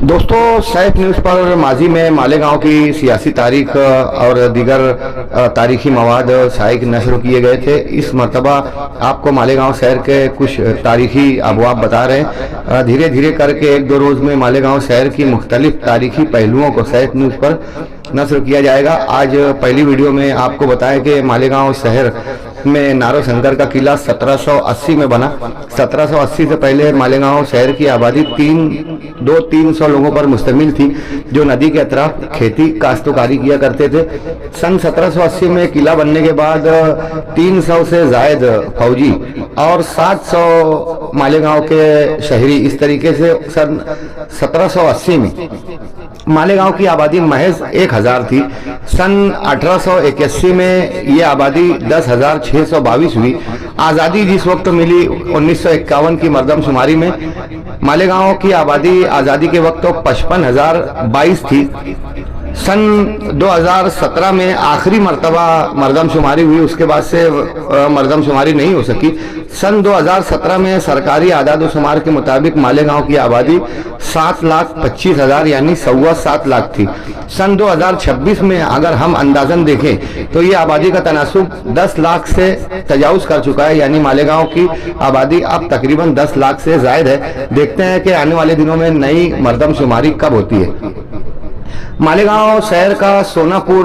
दोस्तों, सैफ न्यूज़ पर माजी में मालेगांव की सियासी तारीख और दीगर तारीखी मवाद शाये नशर किए गए थे। इस मरतबा आपको मालेगांव शहर के कुछ तारीखी अबवाब बता रहे हैं। धीरे धीरे करके एक दो रोज़ में मालेगांव शहर की मुख्तलिफ तारीखी पहलुओं को सैफ न्यूज़ पर नशर किया जाएगा। आज पहली वीडियो में आपको बताया कि मालेगांव शहर में नारो शंकर का किला 1780 में बना। 1780 से पहले मालेगांव शहर की आबादी 300 लोगों पर मुश्तमिल थी, जो नदी के अतराफ खेती काश्तकारी किया करते थे। सन 1780 में किला बनने के बाद 300 से जायद फौजी और 700 मालेगांव के शहरी, इस तरीके से सन 1780 में मालेगांव की आबादी महज 1000 थी। सन 1881 में ये आबादी 10,622 हुई। आज़ादी जिस वक्त मिली 1951 की मरदमशुमारी में मालेगांव की आबादी आज़ादी के वक्त तो 55,022 थी। सन 2017 में आखिरी मरतबा मरदमशुमारी हुई, उसके बाद से मरदमशुमारी नहीं हो सकी। सन 2017 में सरकारी आदाद-ओ-शुमार के मुताबिक मालेगांव की आबादी 7,25,000 यानी 7.25 लाख थी। सन 2026 में अगर हम अंदाजन देखें तो ये आबादी का तनासुब 10 लाख से तजावुज कर चुका है, यानी मालेगांव की आबादी अब तकरीबन 10 लाख से जायद है। देखते हैं कि आने वाले दिनों में नई मरदमशुमारी कब होती है। मालेगांव शहर का सोनापुर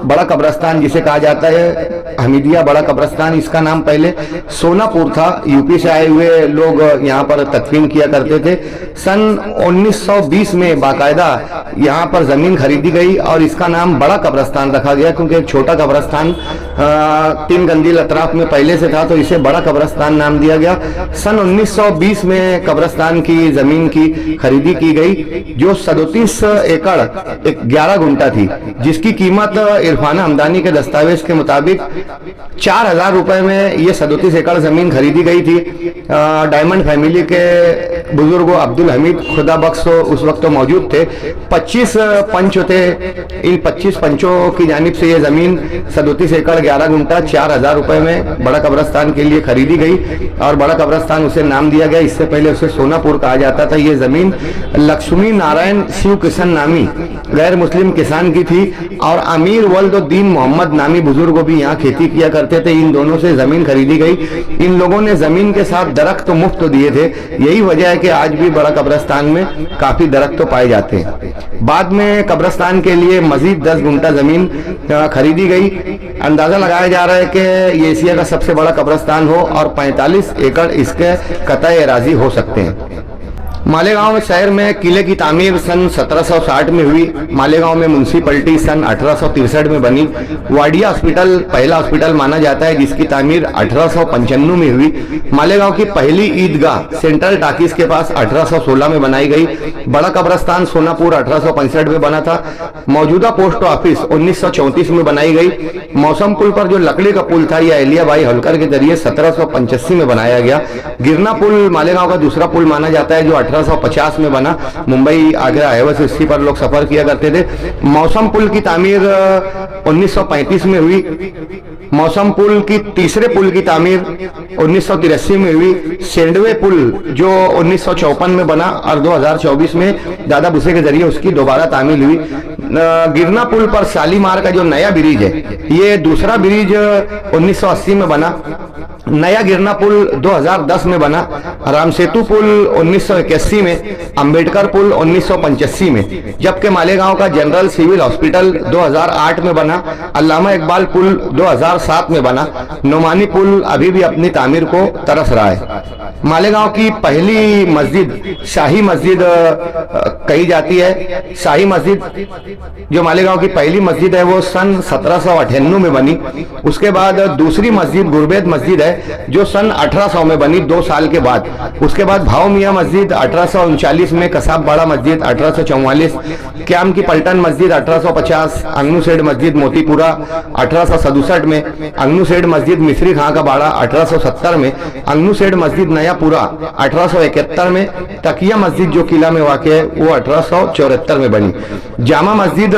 बड़ा कब्रस्तान जिसे कहा जाता है, हमीदिया बड़ा कब्रस्तान, इसका नाम पहले सोनापुर था। यूपी से आए हुए लोग यहाँ पर तदफीन किया करते थे। सन 1920 में बाकायदा यहाँ पर जमीन खरीदी गई और इसका नाम बड़ा कब्रस्तान रखा गया, क्योंकि एक छोटा कब्रस्तान 3 गंदील अतराफ में पहले से था, तो इसे बड़ा कब्रस्तान नाम दिया गया। सन 1920 में कब्रस्तान की जमीन की खरीदी की गई, जो 37 एकड़ 11 गुंटा थी, जिसकी कीमत इरफाना हमदानी के दस्तावेज के मुताबिक 4,000 रुपए में ये 37 एकड़ जमीन खरीदी गई थी। डायमंड फैमिली के बुजुर्ग अब्दुल हमीद खुदा बख्श उस वक्त तो मौजूद थे। 25 पंच थे। इन 25 पंचों की जानिब से ये जमीन 37 एकड़ 11 गुंटा 4,000 रुपए में बड़ा कब्रस्तान के लिए खरीदी गई और बड़ा कब्रस्तान उसे नाम दिया गया। इससे पहले उसे सोनापुर कहा जाता था। ये जमीन लक्ष्मी नारायण शिव किशन नामी गैर मुस्लिम किसान की थी और अमीर वल्दुद्दीन मोहम्मद नामी बुजुर्ग भी यहाँ खेती किया करते थे। इन दोनों से जमीन खरीदी गई। इन लोगों ने जमीन के साथ दरख्त तो मुफ्त दिए थे। यही वजह है कि आज भी बड़ा कब्रस्तान में काफी दरख्त तो पाए जाते हैं। बाद में कब्रस्तान के लिए मजीद 10 गुंटा जमीन खरीदी गई। अंदाजा लगाया जा रहा है कि ये एशिया का सबसे बड़ा कब्रस्तान हो और 45 एकड़ इसके कतई एराजी हो सकते हैं। मालेगांव शहर में किले की तामीर सन 1760 में हुई। मालेगांव में म्युनिसिपलिटी सन 1863 में बनी। वाडिया हॉस्पिटल पहला हॉस्पिटल माना जाता है, जिसकी तामीर 1895 में हुई। मालेगांव की पहली ईदगाह सेंट्रल टाकीज के पास 1816 में बनाई गई। बड़ा कब्रस्तान सोनापुर 1865 में बना था। मौजूदा पोस्ट ऑफिस 1934 में बनाई गई। मौसम पुल पर जो लकड़ी का पुल था, यह अहलिया बाई होलकर के जरिए 1785 में बनाया गया। गिरना पुल मालेगांव का दूसरा पुल माना जाता है, जो 1850 में बना। मुंबई आगरा हाईवे इसी पर लोग सफर किया करते थे। मौसम पुल की तामीर 1935 में हुई। मौसम पुल की तीसरे पुल की तामीर 1983 में हुई। सेंडवे पुल जो 1954 में बना और 2024 में दादा भुसे के जरिए उसकी दोबारा तामीर हुई। गिरना पुल पर शालीमार का जो नया ब्रिज है, ये दूसरा ब्रिज 1980 में बना। नया गिरना पुल 2010 में बना। राम सेतु पुल 1981 में, अंबेडकर पुल 1985 में, जबकि मालेगांव का जनरल सिविल हॉस्पिटल 2008 में बना। अल्लामा इकबाल पुल 2007 में बना। नोमानी पुल अभी भी अपनी तामीर को तरस रहा है। मालेगांव की पहली मस्जिद शाही मस्जिद कही जाती है। शाही मस्जिद जो मालेगांव की पहली मस्जिद है वो सन 1798 में बनी। उसके बाद दूसरी मस्जिद गुरबेद मस्जिद है, जो सन 1800 में बनी 2 साल के बाद। उसके बाद भाव मियाँ मस्जिद 1839 में, कसाब बाड़ा मस्जिद 1844, क्याम की पलटन मस्जिद 1850, अंगनू सेठ मस्जिद मोतीपुरा 1867 में, अंगनू सेठ मस्जिद मिस्री खां का बाड़ा 1870 में, अंगनू सेठ मस्जिद नया नयापुरा 1871 में, तकिया मस्जिद जो किला में वाक़ है वो 1874 में बनी। जामा मस्जिद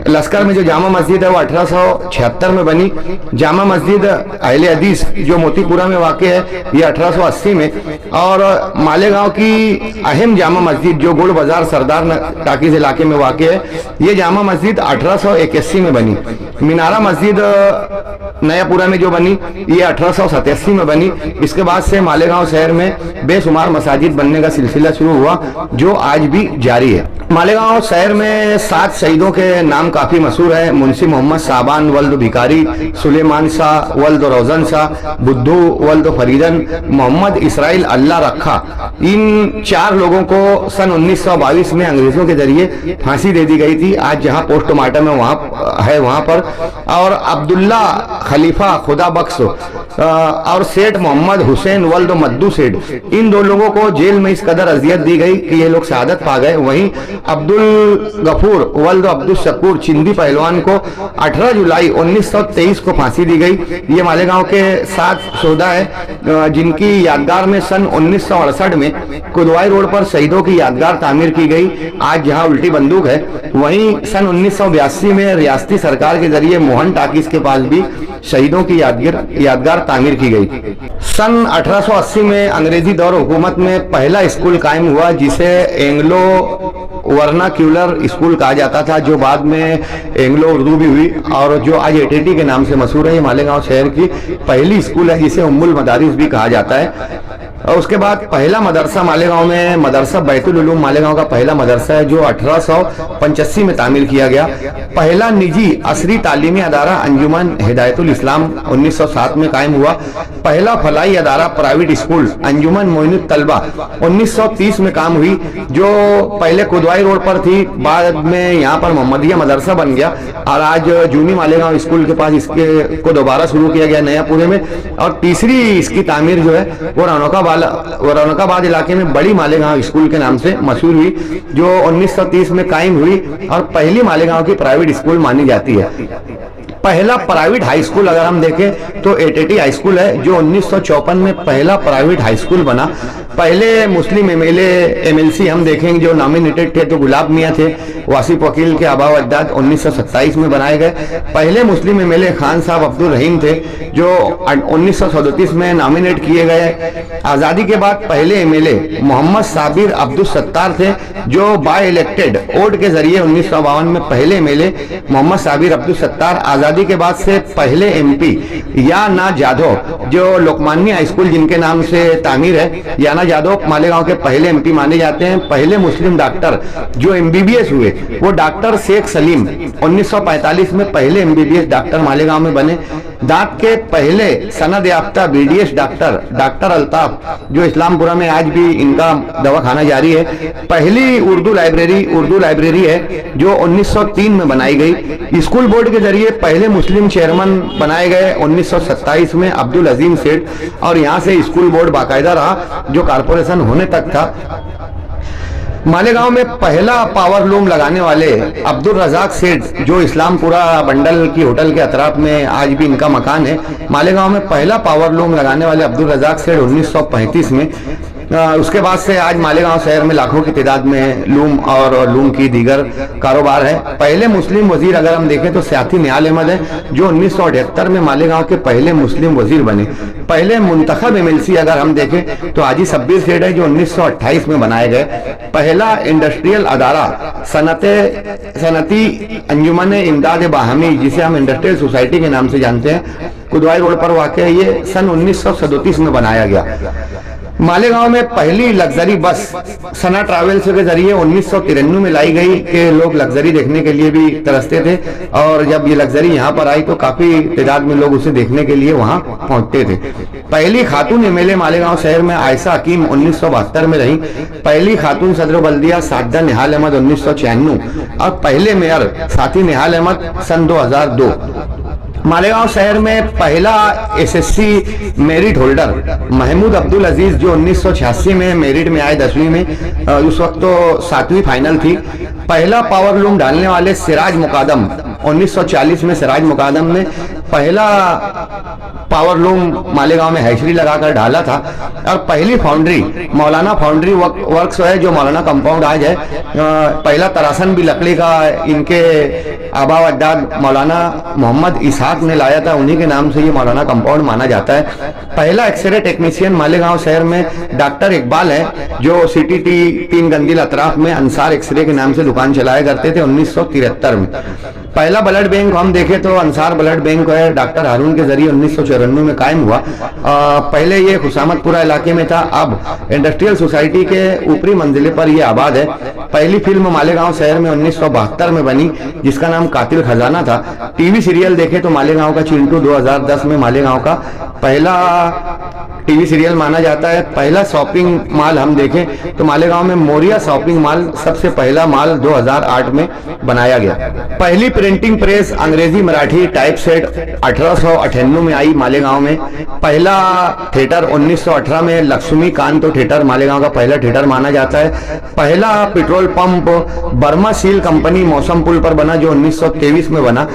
लश्कर में जो जामा मस्जिद है वो 1876 में बनी। जामा मस्जिद अहले हदीस जो मोतीपुरा में वाक़ है ये 1880 में। और मालेगांव की अहम जामा मस्जिद जो गुड़ बाजार सरदार टाकीज इलाके में वाक़ है ये जामा मस्जिद 1881 में बनी। मीनारा मस्जिद नयापुरा में जो बनी ये 1887 में बनी। इसके बाद से मालेगांव शहर में बेशुमार मसाजिद बनने का सिलसिला शुरू हुआ जो आज भी जारी है। मालेगांव शहर में 7 शहीदों के नाम काफी मशहूर है। मुंशी मोहम्मद साबान वल्द भिकारी, सुलेमान शाह वल्द रोजन शाह, बुद्धू वल्द फरीदन, मोहम्मद इसराइल अल्लाह रखा, इन 4 लोगों को सन 1922 में अंग्रेजों के जरिए फांसी दे दी गई थी। आज जहां पोस्टमार्टम है वहां पर। और अब्दुल्ला खलीफा खुदा बख्श और सेठ मोहम्मद हुसैन वल्द मद्दू सेठ, इन 2 लोगों को जेल में इस कदर अजियत दी गई कि ये लोग शहादत पा गए। वहीं अब्दुल गफूर वल्द अब्दुल शकूर चिंदी पहलवान को 18 जुलाई 1923 को फांसी दी गई। ये मालेगांव के 7 शोधा है जिनकी यादगार में सन 1968 में कुदवाई रोड पर शहीदों की यादगार तामीर की गई। आज जहां उल्टी बंदूक है वहीं सन 1982 में रियासती सरकार के जरिए मोहन टाकीज के पास भी शहीदों की यादगार तामीर की गई। सन 1880 में अंग्रेजी दौर हुकूमत में पहला स्कूल कायम हुआ जिसे एंग्लो वर्नाक्यूलर स्कूल कहा जाता था, जो बाद में एंग्लो उर्दू भी हुई और जो आज एटीटी के नाम से मशहूर है। ये मालेगांव शहर की पहली स्कूल है जिसे उम्मुल मदारिस भी कहा जाता है। और उसके बाद पहला मदरसा मालेगांव में मदरसा बैतुल उलूम मालेगांव का पहला मदरसा है जो 1885 में तामीर किया गया। पहला निजी असरी तालीमी अदारा अंजुमन हिदायतुल इस्लाम 1907 में कायम हुआ। पहला फलाई अदारा प्राइवेट स्कूल अंजुमन मोइनुत तलबा 1930 में काम हुई, जो पहले कुदवाई रोड पर थी, बाद में यहाँ पर मोहम्मदिया मदरसा बन गया और आज जूनी मालेगांव स्कूल के पास इसके को दोबारा शुरू किया गया नयापुरे में। और तीसरी इसकी तामीर जो है वो रौनकाबाद इलाके में बड़ी मालेगांव स्कूल के नाम से मशहूर हुई, जो 1930 में कायम हुई और पहली मालेगांव की प्राइवेट स्कूल मानी जाती है। पहला प्राइवेट हाई स्कूल अगर हम देखें तो एटीटी हाई स्कूल है जो 1954 में पहला प्राइवेट हाई स्कूल बना। पहले मुस्लिम एमएलसी हम देखेंगे जो नॉमिनेटेड थे तो गुलाब मियाँ थे, वासिफ वकील के आबा अजदाद 1927 में बनाए गए। पहले मुस्लिम एमएलए खान साहब अब्दुल रहीम थे जो 1937 में नॉमिनेट किए गए। आज़ादी के बाद पहले एमएलए मोहम्मद साबिर अब्दुल सत्तार थे जो बाय इलेक्टेड वोट के जरिए 1952 में पहले एमएलए मोहम्मद साबिर अब्दुल सत्तार। आज़ादी के बाद से पहले एमपी याना जाधव जो लोकमान्य हाई स्कूल जिनके नाम से तामीर है, याना जाधव मालेगांव के पहले एमपी माने जाते हैं। पहले मुस्लिम डॉक्टर जो एमबीबीएस हुए वो डॉक्टर शेख सलीम 1945 में पहले एमबीबीएस डॉक्टर मालेगांव में बने। दांत के पहले सनद याफ्ता बीडीएस डॉक्टर अल्ताफ जो इस्लामपुरा में आज भी इनका दवाखाना जारी है। पहली उर्दू लाइब्रेरी है जो 1903 में बनाई गई। स्कूल बोर्ड के जरिए पहले मुस्लिम चेयरमैन बनाए गए 1927 में अब्दुल अजीम सेठ, और यहाँ से स्कूल बोर्ड बाकायदा रहा जो कारपोरेशन होने तक था। मालेगांव में पहला पावर लूम लगाने वाले अब्दुल रजाक सेठ जो इस्लामपुरा बंडल की होटल के अतराफ में आज भी इनका मकान है। मालेगांव में पहला पावर लूम लगाने वाले अब्दुल रजाक सेठ 1935 में। उसके बाद से आज मालेगांव शहर में लाखों की तादाद में लूम और लूम की दीगर कारोबार है। पहले मुस्लिम वजीर अगर हम देखें तो सियासी निहाल अहमद है जो 1978 में मालेगांव के पहले मुस्लिम वजीर बने। पहले मुंतखब एमएलसी अगर हम देखें तो हाजी शब्बीर सेठ है जो 1928 में बनाए गए। पहला इंडस्ट्रियल अदारा सनती अंजुमन इमदाद बाहमी जिसे हम इंडस्ट्रियल सोसाइटी के नाम से जानते हैं, कुदवाई रोड पर वाक़ है, ये सन 1937 में बनाया गया। मालेगांव में पहली लग्जरी बस सना ट्रैवल्स के जरिए 1993 में लाई गई कि लोग लग्जरी देखने के लिए भी तरसते थे, और जब ये लग्जरी यहाँ पर आई तो काफी तादाद में लोग उसे देखने के लिए वहाँ पहुँचते थे। पहली खातून एमएलए मालेगांव शहर में आयशा हकीम 1972 में रही। पहली खातून सदर बल्दिया साजदा निहाल अहमद 1996 और पहले मेयर साथी निहाल अहमद सन 2002। मालेगांव शहर में पहला SSC merit holder Mahmood Abdul Aziz जो 1986 में मेरिट में आए 10वीं में, उस वक्त तो 7वीं फाइनल थी। पहला पावर लूम डालने वाले सिराज मुकादम 1940 में सिराज मुकादम ने पहला पावर लूम मालेगांव में हैचरी लगाकर ढाला था। और पहली फाउंड्री मौलाना फाउंड्री वर्क्स है जो मौलाना कंपाउंड आज है, पहला तरासन भी लकड़ी का इनके आबा अड्डाद मौलाना मोहम्मद इसहाक ने लाया था, उन्हीं के नाम से ये मौलाना कंपाउंड माना जाता है। पहला एक्सरे टेक्नीशियन मालेगांव शहर में डॉक्टर इकबाल है जो सीटीटी 3 गंदिल अतराफ में अंसार एक्सरे के नाम से दुकान चलाया करते थे 1973 में। पहला ब्लड बैंक हम देखें तो अंसार ब्लड बैंक है डॉक्टर हारून के जरिए 1994 में कायम हुआ। पहले ये खुशामतपुरा इलाके में था, अब इंडस्ट्रियल सोसाइटी के ऊपरी मंजिले पर यह आबाद है। पहली फिल्म मालेगांव शहर में 1972 में बनी जिसका नाम कातिल खजाना था। टीवी सीरियल देखें तो मालेगांव का चिंटू 2010 में मालेगांव का पहला टीवी सीरियल माना जाता है। पहला शॉपिंग मॉल हम देखें तो मालेगांव में मोरिया शॉपिंग मॉल सबसे पहला मॉल 2008 में बनाया गया। पहली प्रिंटिंग प्रेस अंग्रेजी मराठी टाइप सेट 1898 में आई मालेगांव में। पहला थिएटर 1918 में लक्ष्मी कांत थिएटर मालेगांव का पहला थिएटर माना जाता है। पहला petrol pump Burma seal company मौसम पुल पर बना जो 1923 में बना।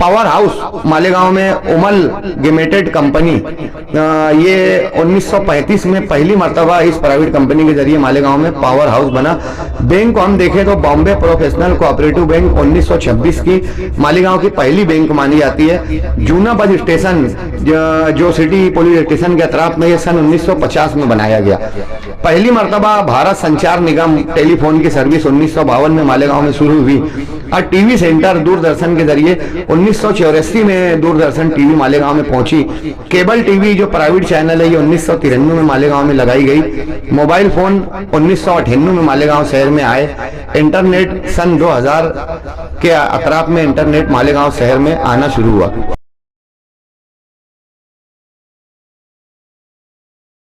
पावर हाउस मालेगांव में उमल लिमिटेड कंपनी, ये 1935 में पहली मर्तबा इस प्राइवेट कंपनी के जरिए मालेगांव में पावर हाउस बना। बैंक को हम देखें तो बॉम्बे प्रोफेशनल कोऑपरेटिव बैंक 1926 की मालेगांव की पहली बैंक मानी जाती है। जूना बस स्टेशन जो सिटी पुलिस स्टेशन के अतराफ में, ये सन 1950 में बनाया गया। पहली मर्तबा भारत संचार निगम टेलीफोन की सर्विस 1952 में मालेगांव में शुरू हुई। और टीवी सेंटर दूरदर्शन के जरिए 1984 में दूरदर्शन टीवी मालेगांव में पहुंची। केबल टीवी जो प्राइवेट चैनल है ये 1993 में मालेगांव में लगाई गई। मोबाइल फोन 1998 में मालेगांव शहर में आए। इंटरनेट सन 2000 के अतराफ में इंटरनेट मालेगांव शहर में आना शुरू हुआ।